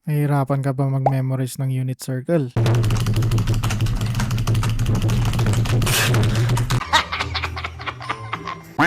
Nahihirapan ka ba mag-memorize ng unit circle?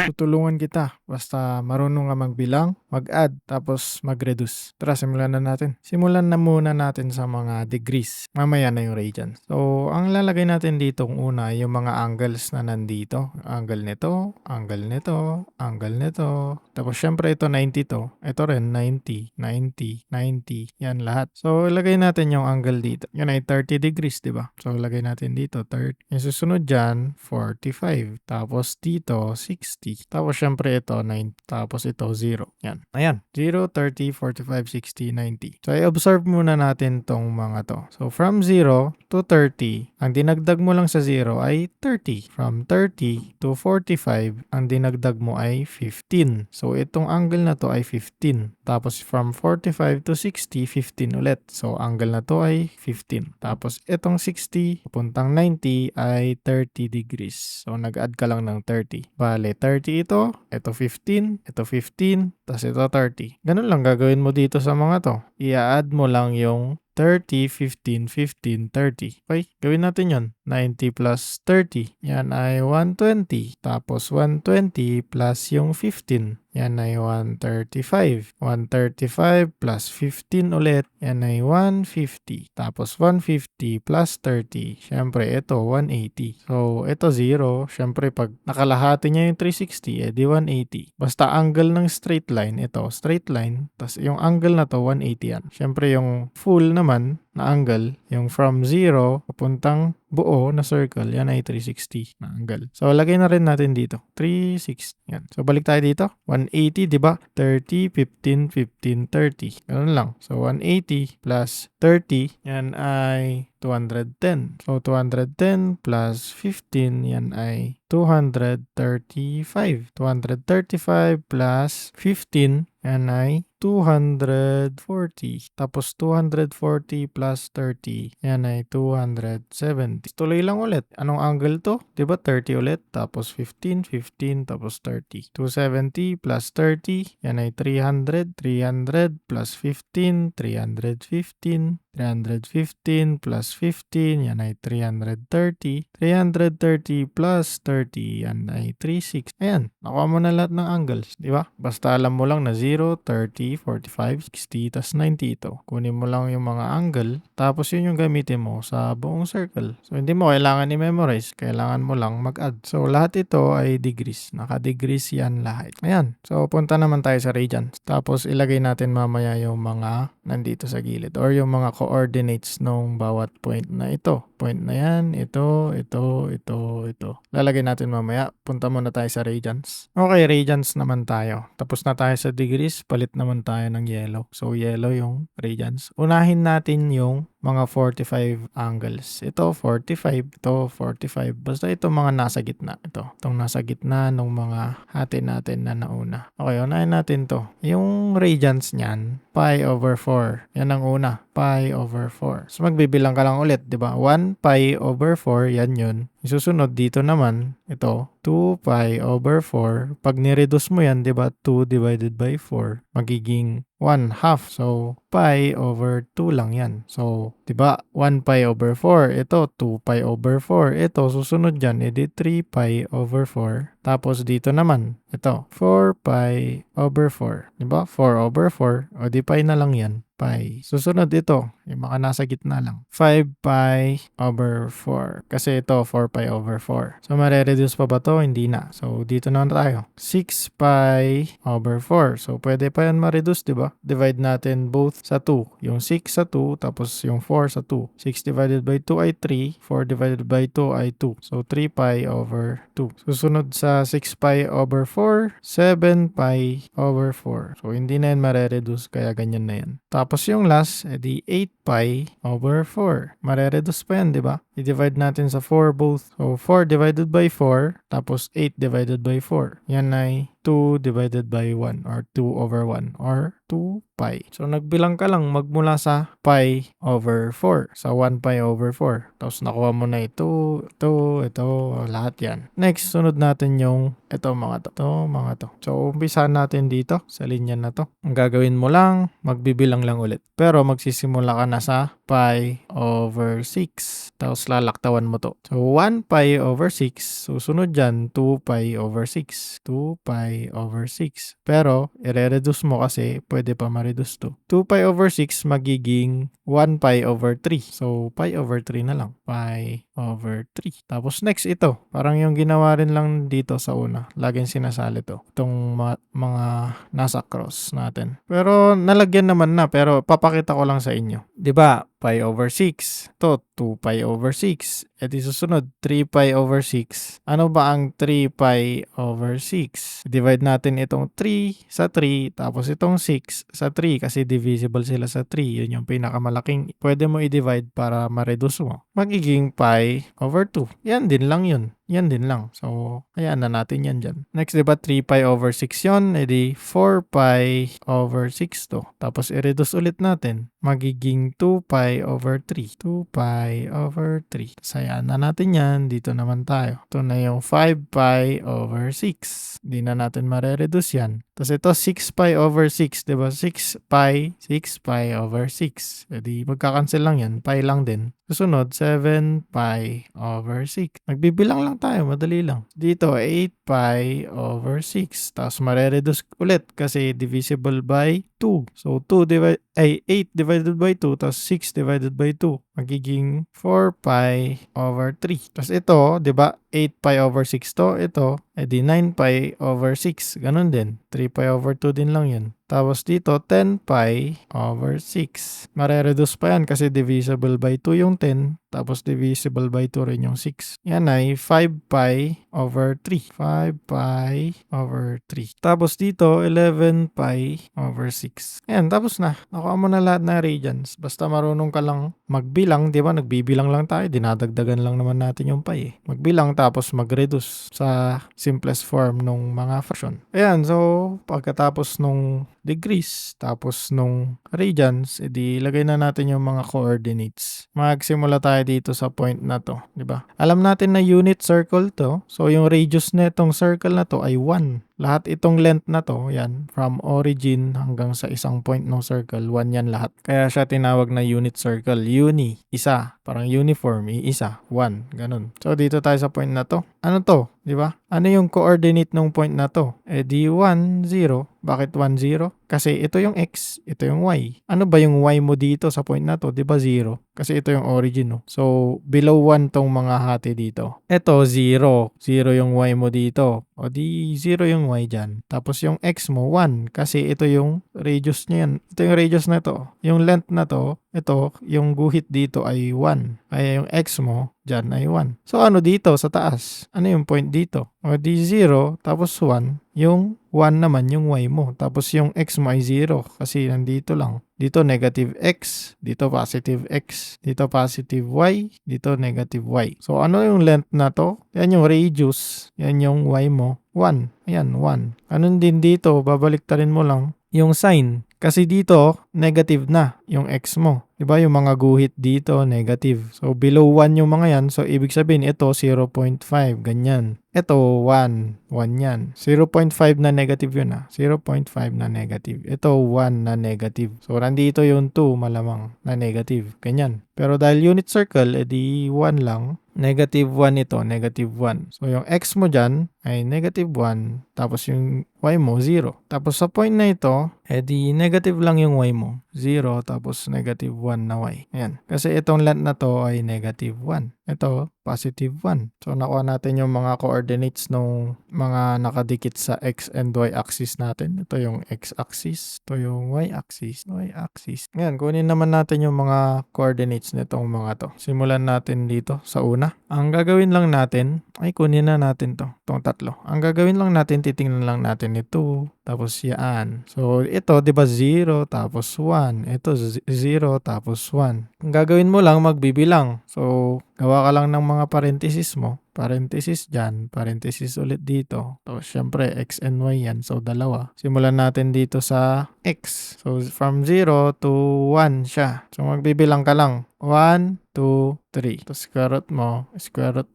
Tutulungan kita basta marunong ka magbilang, mag-add, tapos mag-reduce. Tara, simulan na natin. Simulan na muna natin sa mga degrees. Mamaya na yung radians. So, ang lalagay natin dito una yung mga angles na nandito. Angle nito, angle nito, angle nito. Tapos syempre ito 90 to. Ito rin 90, 90, 90. Yan lahat. So, ilagay natin yung angle dito. Yan ay 30 degrees, di ba? So, ilagay natin dito 30. Yung susunod dyan, 45. Tapos dito, 60. Tapos syempre ito 9, tapos ito 0. Yan. Ayan. 0, 30, 45, 60, 90. So i-observe muna natin tong mga to. So from 0 to 30, ang dinagdag mo lang sa 0 ay 30. From 30 to 45, ang dinagdag mo ay 15. So itong angle na to ay 15. Tapos from 45 to 60, 15 ulit. So angle na to ay 15. Tapos itong 60 papuntang 90 ay 30 degrees. So nag-add ka lang ng 30. Bale, 30 ito 15, ito 15, tapos ito 30. Ganun lang gagawin mo dito sa mga to. I-add mo lang yung 30, 15, 15, 30. Okay, gawin natin yon. 90 plus 30. Yan ay 120. Tapos 120 plus yung 15. Yan ay 135. 135 plus 15 ulit. Yan ay 150. Tapos 150 plus 30. Siyempre, ito 180. So, ito 0. Siyempre, pag nakalahati niya yung 360, edi 180. Basta angle ng straight line, ito, straight line. Tapos yung angle na to, 180 yan. Siyempre, yung full naman na angle, yung from 0 papuntang buo na circle, yan ay 360 na angle. So, lagay na rin natin dito. 360. Yan. So, balik tayo dito. 180, di ba? 30, 15, 15, 30. Ganun lang. So, 180 plus 30, yan ay 210. So, 210 plus 15, yan ay 235. 235 plus 15, yan ay 240. Tapos 240 plus 30, yan ay 270. Tuloy lang ulit. Anong angle to? Diba 30 ulit? Tapos 15, 15, tapos 30. 270 plus 30, yan ay 300. 300 plus 15, 315. 315 plus 15, yan ay 330. 330 plus 30, yan ay 36. Ayan, nakuha mo na lahat ng angles, di ba? Basta alam mo lang na 0, 30, 45, 60, tas 90 ito. Kunin mo lang yung mga angle, tapos yun yung gamitin mo sa buong circle. So, hindi mo kailangan i-memorize, kailangan mo lang mag-add. So, lahat ito ay degrees. Naka-degrees yan lahat. Ayan, so punta naman tayo sa radians. Tapos, ilagay natin mamaya yung mga nandito sa gilid or yung mga coordinates ng bawat point na ito. Point na yan, ito. Lalagay natin mamaya. Punta muna tayo sa radians. Okay, radians naman tayo. Tapos na tayo sa degrees, palit naman tayo ng yellow. So, yellow yung radians. Unahin natin yung mga 45 angles. Ito 45, ito 45. Basta ito mga nasa gitna. Itong nasa gitna ng mga hati natin na nauna. Okay, unahin natin to. Yung radians niyan, pi over 4. Yan ang una, pi over 4. So magbibilang ka lang ulit, di ba? 1 pi over 4, yan yun. Isusunod dito naman, ito, 2 pi over 4. Pag nireduce mo yan, di ba? 2 divided by 4, magiging 1 half. So, pi over 2 lang yan. So, di ba? 1 pi over 4. Ito, 2 pi over 4. Ito, susunod dyan, edi 3 pi over 4. Tapos dito naman, ito, 4 pi over 4. Di ba? 4 over 4. O di pi na lang yan. Pi. Susunod ito, yung mga nasa gitna lang. 5 pi over 4. Kasi ito, 4 pi over 4. So, marereduce pa ba to? Hindi na. So, dito na tayo. 6 pi over 4. So, pwede pa yan ma-reduce, di ba? Divide natin both sa 2. Yung 6 sa 2, tapos yung 4 sa 2. 6 divided by 2 ay 3. 4 divided by 2 ay 2. So, 3 pi over 2. Susunod sa 6 pi over 4, 7 pi over 4. So, hindi na yan marereduce, kaya ganyan na yan. Tapos yung last, edi 8 pi over 4. Marereduce pa yan, di ba? i-divide natin sa 4 both. So, 4 divided by 4, tapos 8 divided by 4. Yan ay 2 divided by 1 or 2 over 1 or 2 pi. So, nagbilang ka lang magmula sa pi over 4. Sa 1 pi over 4. Tapos, nakuha mo na ito, lahat yan. Next, sunod natin yung ito mga to. So, umpisahan natin dito sa linya na to. Ang gagawin mo lang, magbibilang lang ulit. Pero, magsisimula ka na sa pi over 6. Tapos, lalaktawan mo to. So, 1 pi over 6. Susunod dyan, 2 pi over 6. 2 pi over 6. Pero, i-reduce mo kasi pwede pa ma-reduce to. 2 pi over 6 magiging 1 pi over 3. So, pi over 3 na lang. Pi over 3. Tapos next ito. Parang yung ginawa rin lang dito sa una. Laging sinasali to. Itong mga nasa cross natin. Pero nalagyan naman na. Pero papakita ko lang sa inyo. 'Di ba? Pi over 6. To 2 pi over 6. E di susunod, 3 pi over 6. Ano ba ang 3 pi over 6? Divide natin itong 3 sa 3, tapos itong 6 sa 3 kasi divisible sila sa 3. Yun yung pinakamalaking pwede mo i-divide para ma-reduce mo. Magiging pi over 2. Yan din lang yun. Yan din lang. So, hayaan na natin yan dyan. Next, diba 3 pi over 6 yun? E di 4 pi over 6 to. Tapos, i-reduce ulit natin. Magiging 2 pi over 3. 2 pi over 3. Tapos, hayaan na natin yan. Dito naman tayo. Ito na yung 5 pi over 6. Hindi na natin mare-reduce yan. Tapos, ito 6 pi over 6. Diba? 6 pi over 6. E di, magkakancel lang yan. Pi lang din. Susunod, 7 pi over 6. Magbibilang lang tayo, madali lang. Dito, 8 pi over 6. Tapos mare-reduce ulit kasi divisible by 2. So, 8 divided by 2, tapos 6 divided by 2. Magiging 4 pi over 3. Tapos ito, di ba, 8 pi over 6 to, ito, edi 9 pi over 6. Ganun din. 3 pi over 2 din lang yun. Tapos dito, 10 pi over 6. Mare-reduce pa yan kasi divisible by 2 yung 10. Tapos divisible by 2 rin yung 6. Yan ay 5 pi over 3. 5 pi over 3. Tapos dito, 11 pi over 6. Yan, tapos na. Nakuha mo na lahat na radians. Basta marunong ka lang magbilang, di ba? Nagbibilang lang tayo. Dinadagdagan lang naman natin yung pi eh. Magbilang tapos mag-reduce sa simplest form nung mga fraction. Ayan, so pagkatapos nung degrees, tapos nung radians, edi lagay na natin yung mga coordinates. Magsimula tayo dito sa point na to, di ba? Alam natin na unit circle to, so yung radius na itong circle na to ay 1. Lahat itong length na to, yan, from origin hanggang sa isang point ng circle, 1 yan lahat. Kaya siya tinawag na unit circle. Uni, isa. Parang uniform, isa. 1, ganun. So, dito tayo sa point na to. Ano to? Di ba? Ano yung coordinate ng point na to? Eh di 1, 0. Bakit 1, 0? Kasi ito yung x, ito yung y. Ano ba yung y mo dito sa point na to? Di ba 0? Kasi ito yung origin, no? So, below 1 tong mga hati dito. Ito, 0. 0 yung y mo dito. O di 0 yung y dyan. Tapos yung x mo, 1. Kasi ito yung radius niya yan. Ito yung radius na to. Yung length na to, ito, yung guhit dito ay 1. Kaya yung x mo, dyan ay 1. So, ano dito sa taas? Ano yung point dito? O di 0, tapos 1. Yung 1 naman yung y mo. Tapos yung x mo ay 0 kasi nandito lang. Dito negative x, dito positive x, dito positive y, dito negative y. So, ano yung length na to? Yan yung radius. Yan yung y mo. 1. Ayan, 1. Ganun din dito, babaliktarin mo lang yung sign. Kasi dito, negative na yung x mo. Diba yung mga guhit dito, negative. So, below 1 yung mga yan. So, ibig sabihin, ito 0.5. Ganyan. Ito, 1. 1 yan. 0.5 na negative yun ah. 0.5 na negative. Ito, 1 na negative. So, nandito yung 2 malamang na negative. Ganyan. Pero dahil unit circle, edi 1 lang. Negative 1 ito, negative 1. So, yung x mo dyan ay negative 1. Tapos yung y mo, 0. Tapos sa point na ito, edi negative lang yung y mo. 0, tapos negative 1 na y. Ayan. Kasi itong length na to ay negative 1. Ito, positive 1. So, nakuha natin yung mga coordinates ng mga nakadikit sa x and y axis natin. Ito yung x axis. Ito yung y axis. Y axis. Ngayon, kunin naman natin yung mga coordinates nitong mga to. Simulan natin dito sa una. Ang gagawin lang natin ay kunin na natin to. Itong tatlo. Ang gagawin lang natin, titingnan lang natin ito, tapos yan. So, ito, di ba 0 tapos 1. Ito, 0 tapos 1. Ang gagawin mo lang, magbibilang. So, gawa ka lang ng mga parenthesis mo. Parenthesis dyan, parenthesis ulit dito. So, syempre, x and y yan. So, dalawa. Simulan natin dito sa x. So, from 0 to 1 siya. So, magbibilang ka lang. 1, 2, 3. Tapos square root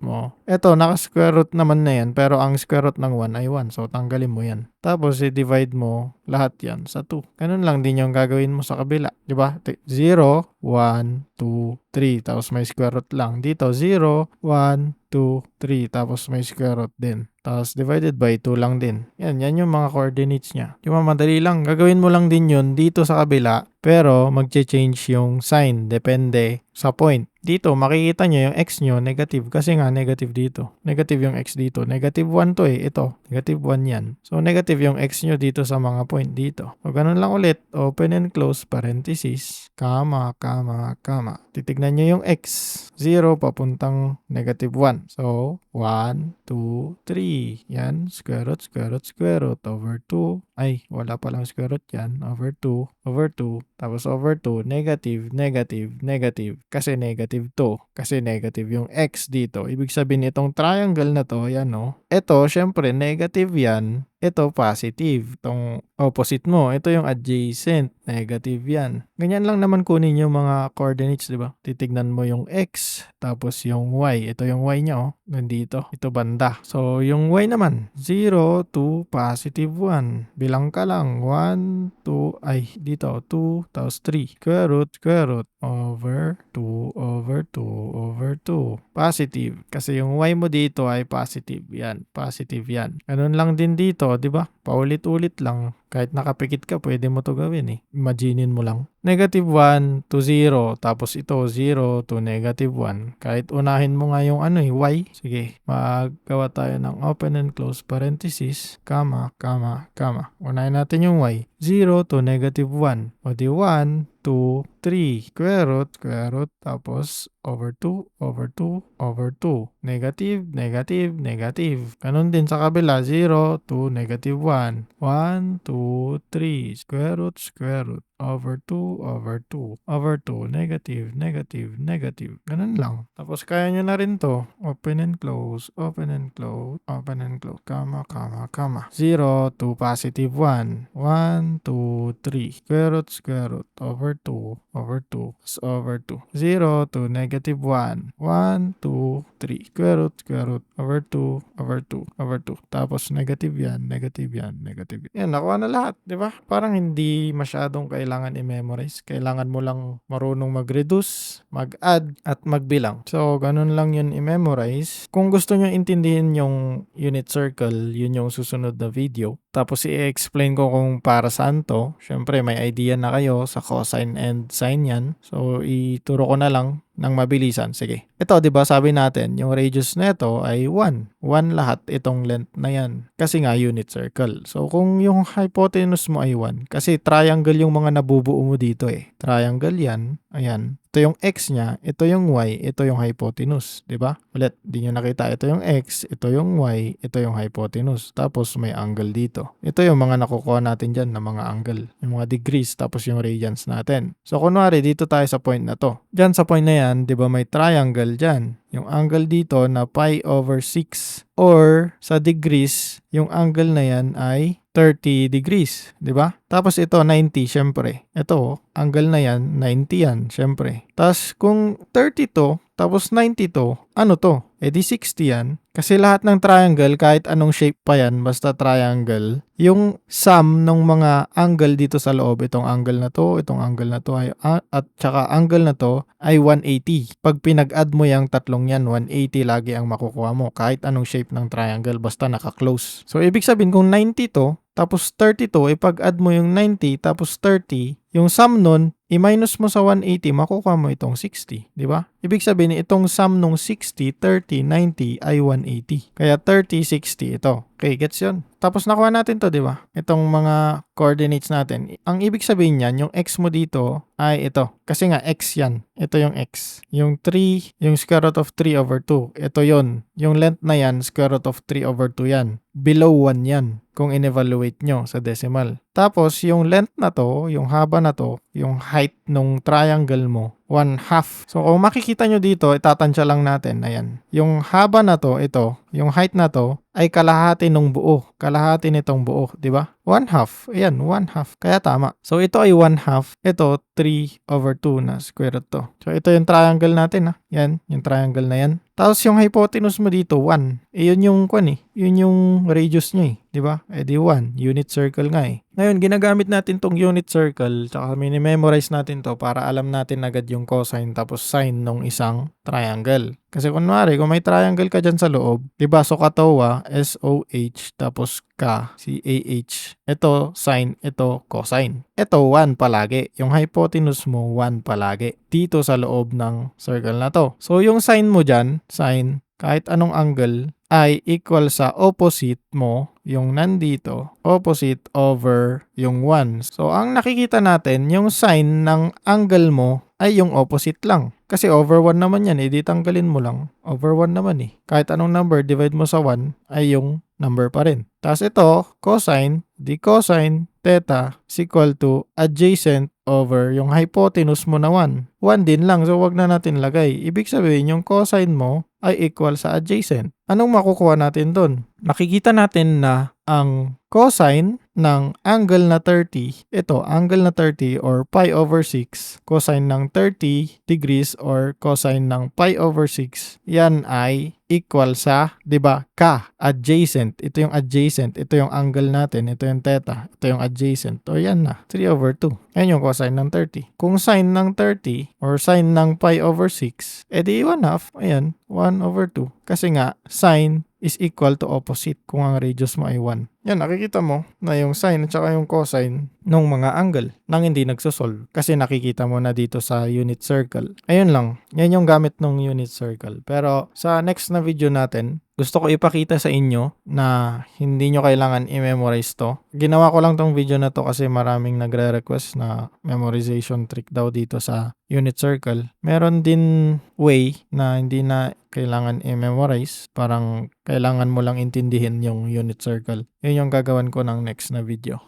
mo. Ito, naka-square root naman na yan, pero ang square root ng 1 ay 1. So, tanggalin mo yan. Tapos, i-divide mo lahat yan sa 2. Ganun lang din yung gagawin mo sa kabila. Diba? 0, 1, 2, 3. Tapos, may square root lang. Dito, 0, 1, 2, 3. Tapos, may square root din. Tapos, divided by 2 lang din. Yan yung mga coordinates niya. Diba, madali lang. Gagawin mo lang din yun dito sa kabila. Pero, mag-change yung sign. Depende sa point. Dito, makikita nyo yung x nyo, negative. Kasi nga, negative dito. Negative yung x dito. Negative 1 to eh. Ito, negative 1 yan. So, negative yung x nyo dito sa mga point dito. So, ganun lang ulit. Open and close parenthesis. Comma. Titignan nyo yung x. 0 papuntang negative 1. So, 1, 2, 3. Yan. Square root over 2. Ay, wala palang square root yan. Over 2. Tapos over 2. Negative. Kasi negative 2. Kasi negative yung x dito. Ibig sabihin itong triangle na to, yan no. Ito, syempre, negative yan. Ito, positive. Itong opposite mo. Ito yung adjacent. Negative yan. Ganyan lang naman kunin yung mga coordinates, di ba? Titignan mo yung x, tapos yung y. Ito yung y niya, oh. Nandito. Ito banda. So, yung y naman, 0 to positive 1. Bilang ka lang. 1, 2, ay, dito, 2, tapos 3. Square root, over 2. Positive. Kasi yung y mo dito ay positive. Yan. Positive yan. Ganun lang din dito, di ba? Paulit-ulit lang. Kahit nakapikit ka, pwede mo to gawin eh. Imaginein mo lang. Negative 1 to 0. Tapos ito, 0 to negative 1. Kahit unahin mo nga yung y. Sige, magawa tayo ng open and close parenthesis. Comma. Unahin natin yung y. 0 to negative 1. O di 1, 2, 3. Square root. Tapos over 2. Negative. Ganun din sa kabila. 0 to negative 1. 1, 2, 3. Square root. Over 2. Negative. Ganun lang. Tapos kaya nyo na rin to. Open and close. Comma. 0 to positive 1. 1, 2, 3. Square root. Over 2. Over 2. 0 to negative 1. 1, 2, 3. Square root. Over 2. Tapos negative yan. Yan, nakuha na lahat. Diba? Parang hindi masyadong kailangan i-memorize. Kailangan mo lang marunong mag-reduce, mag-add, at magbilang. So, ganun lang yun i-memorize. Kung gusto nyo intindihin yung unit circle, yun yung susunod na video. Tapos i-explain ko kung para saan to. Syempre, may idea na kayo sa cosine and sine yan. So, ituro ko na lang ng mabilisan. Sige. Ito, di ba sabi natin, yung radius nito ay 1. 1 lahat itong length na yan. Kasi nga, unit circle. So, kung yung hypotenuse mo ay 1, kasi triangle yung mga nabubuo mo dito eh. Triangle yan. Ayan. Ito yung x niya, ito yung y, ito yung hypotenuse, di ba? Ulit, di nyo nakita, ito yung x, ito yung y, ito yung hypotenuse. Tapos may angle dito. Ito yung mga nakukuha natin dyan na mga angle. Yung mga degrees, tapos yung radians natin. So, kunwari, dito tayo sa point na to. Dyan sa point na yan, di ba may triangle dyan? Yung angle dito na pi over 6. Or, sa degrees, yung angle na yan ay 30 degrees, di ba? Tapos ito 90 syempre. Ito, angle na yan, 90 yan syempre. Tapos kung 30 to, tapos 90 to, ano to? E di 60 yan. Kasi lahat ng triangle, kahit anong shape pa yan, basta triangle, yung sum ng mga angle dito sa loob, itong angle na to, itong angle na to, at saka angle na to, ay 180. Pag pinag-add mo yung tatlong yan, 180 lagi ang makukuha mo. Kahit anong shape ng triangle, basta naka-close. So, ibig sabihin, kung 90 to, tapos 32, ipag-add mo yung 90, tapos 30, yung sum nun, i-minus mo sa 180, makukuha mo itong 60, di ba? Ibig sabihin, itong sum nung 60, 30, 90 ay 180. Kaya 30, 60 ito. Okay, gets yun? Tapos nakuha natin to, di ba? Itong mga coordinates natin. Ang ibig sabihin niyan, yung x mo dito ay ito. Kasi nga, x yan. Ito yung x. Yung 3, yung square root of 3 over 2. Ito yon. Yung length na yan, square root of 3 over 2 yan. Below 1 yan kung in-evaluate nyo sa decimal. Tapos, yung length na to, yung haba na to, yung height nung triangle mo, 1/2. So, kung makikita nyo dito, itatansya lang natin. Ayan. Yung haba na to, ito, yung height na to, ay kalahati nung buo. Kalahati nitong buo, di ba? 1/2. Ayan, 1/2. Kaya tama. So, ito ay 1/2. Ito, 3 over 2 na square root to. So, ito yung triangle natin, ha? Yan, yung triangle na yan. Tapos, yung hypotenuse mo dito, 1. Yun yung Yun yung radius niya, di ba? Di 1. Unit circle nga eh. Ngayon, ginagamit natin tong unit circle, tsaka minimemorize natin to para alam natin agad yung cosine tapos sine nung isang triangle. Kasi kunwari, kung may triangle ka dyan sa loob, diba, so katawa, SOH, tapos ka, CAH. Ito, sine, ito, cosine. Ito, 1 palagi. Yung hypotenuse mo, 1 palagi. Dito sa loob ng circle na to. So, yung sine mo dyan, sine, kahit anong angle, ay equal sa opposite mo, yung nandito, opposite over yung 1. So, ang nakikita natin, yung sine ng angle mo ay yung opposite lang. Kasi over 1 naman yan, di tanggalin mo lang. Over 1 naman eh. Kahit anong number, divide mo sa 1, ay yung number pa rin. Tapos ito, cosine, di cosine, theta is equal to adjacent over yung hypotenuse mo na 1. 1 din lang, so wag na natin lagay. Ibig sabihin, yung cosine mo ay equal sa adjacent. Anong makukuha natin doon? Makikita natin na ang cosine ng angle na 30, ito, angle na 30 or pi over 6, cosine ng 30 degrees or cosine ng pi over 6, yan ay equal sa, di ba, ka, adjacent. Ito yung adjacent, ito yung angle natin, ito yung theta, ito yung adjacent. O yan na, 3 over 2. Yan yung cosine ng 30. Kung sine ng 30 or sine ng pi over 6, edi 1/2, ayan, 1 over 2. Kasi nga, sine is equal to opposite kung ang radius mo ay 1. Yan, nakikita mo na yung sine at saka yung cosine ng mga angle nang hindi nagsosolve. Kasi nakikita mo na dito sa unit circle. Ayun lang, yan yung gamit ng unit circle. Pero sa next na video natin, gusto ko ipakita sa inyo na hindi nyo kailangan i-memorize to. Ginawa ko lang tong video na to kasi maraming nagre-request na memorization trick daw dito sa unit circle. Meron din way na hindi na kailangan i-memorize. Parang kailangan mo lang intindihin yung unit circle. Yun yung gagawin ko ng next na video.